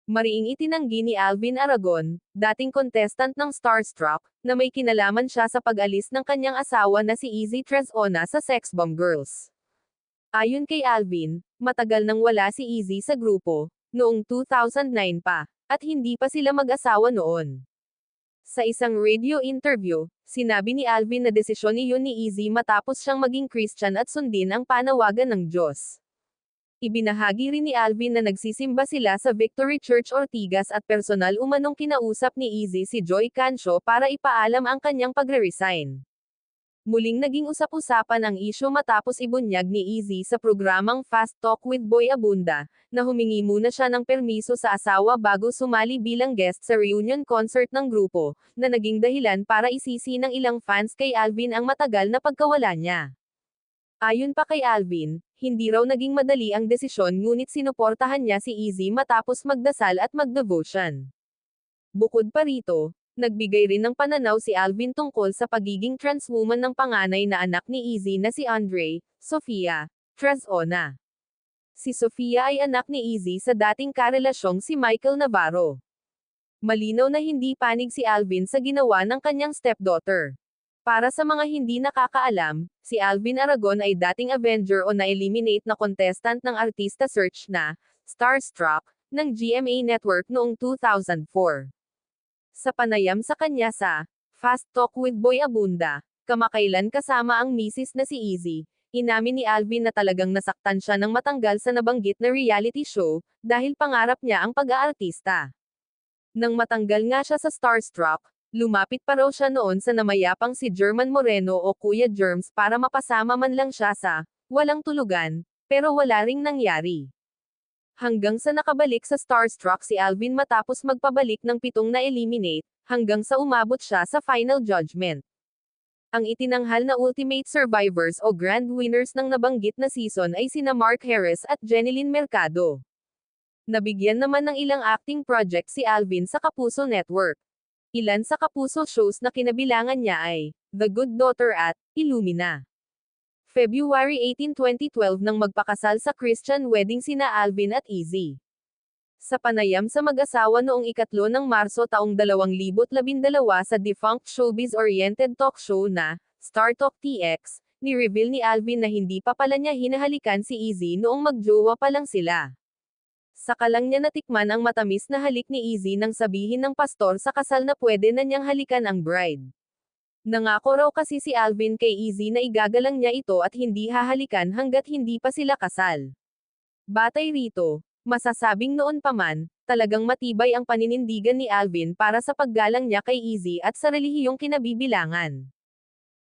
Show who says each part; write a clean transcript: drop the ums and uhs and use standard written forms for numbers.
Speaker 1: Mariing itinanggi ni Alvin Aragon, dating contestant ng Starstruck, na may kinalaman siya sa pag-alis ng kanyang asawa na si Izzy Trezona sa Sex Bomb Girls. Ayon kay Alvin, matagal nang wala si Izzy sa grupo, noong 2009 pa, at hindi pa sila mag-asawa noon. Sa isang radio interview, sinabi ni Alvin na desisyon iyon ni Izzy matapos siyang maging Christian at sundin ang panawagan ng Diyos. Ibinahagi rin ni Alvin na nagsisimba sila sa Victory Church Ortigas at personal umanong kinausap ni Izzy si Joy Cancio para ipaalam ang kanyang pagre-resign. Muling naging usap-usapan ang isyu matapos ibunyag ni Izzy sa programang Fast Talk with Boy Abunda, na humingi muna siya ng permiso sa asawa bago sumali bilang guest sa reunion concert ng grupo, na naging dahilan para isisi ng ilang fans kay Alvin ang matagal na pagkawala niya. Ayon pa kay Alvin, hindi raw naging madali ang desisyon ngunit sinuportahan niya si Izzy matapos magdasal at magdevotion. Bukod pa rito, nagbigay rin ng pananaw si Alvin tungkol sa pagiging trans woman ng panganay na anak ni Izzy na si Andre, Sofia, Trezona. Si Sofia ay anak ni Izzy sa dating karelasyong si Michael Navarro. Malinaw na hindi panig si Alvin sa ginawa ng kanyang stepdaughter. Para sa mga hindi nakakaalam, si Alvin Aragon ay dating Avenger o na-eliminate na contestant ng Artista Search na Starstruck ng GMA Network noong 2004. Sa panayam sa kanya sa Fast Talk with Boy Abunda, kamakailan kasama ang misis na si Izzy, inamin ni Alvin na talagang nasaktan siya nang matanggal sa nabanggit na reality show, dahil pangarap niya ang pag-aartista. Nang matanggal nga siya sa Starstruck, lumapit pa raw siya noon sa namayapang si German Moreno o Kuya Germs para mapasama man lang siya sa Walang Tulugan, pero wala ring nangyari. Hanggang sa nakabalik sa Starstruck si Alvin matapos magpabalik ng 7 na-eliminate, hanggang sa umabot siya sa Final Judgment. Ang itinanghal na Ultimate Survivors o Grand Winners ng nabanggit na season ay sina Mark Harris at Jeneline Mercado. Nabigyan naman ng ilang acting project si Alvin sa Kapuso Network. Ilan sa Kapuso shows na kinabilangan niya ay The Good Daughter at Illumina. February 18, 2012 nang magpakasal sa Christian wedding sina Alvin at Izzy. Sa panayam sa mag-asawa noong 3 ng Marso taong 2012 sa defunct showbiz-oriented talk show na Star Talk TX, ni-reveal ni Alvin na hindi pa pala niya hinahalikan si Izzy noong magjowa pa lang sila. Saka lang niya natikman ang matamis na halik ni Izzy nang sabihin ng pastor sa kasal na pwede na niyang halikan ang bride. Nangako raw kasi si Alvin kay Izzy na igagalang niya ito at hindi hahalikan hanggat hindi pa sila kasal. Batay rito, masasabing noon pa man, talagang matibay ang paninindigan ni Alvin para sa paggalang niya kay Izzy at sa relihiyong kinabibilangan.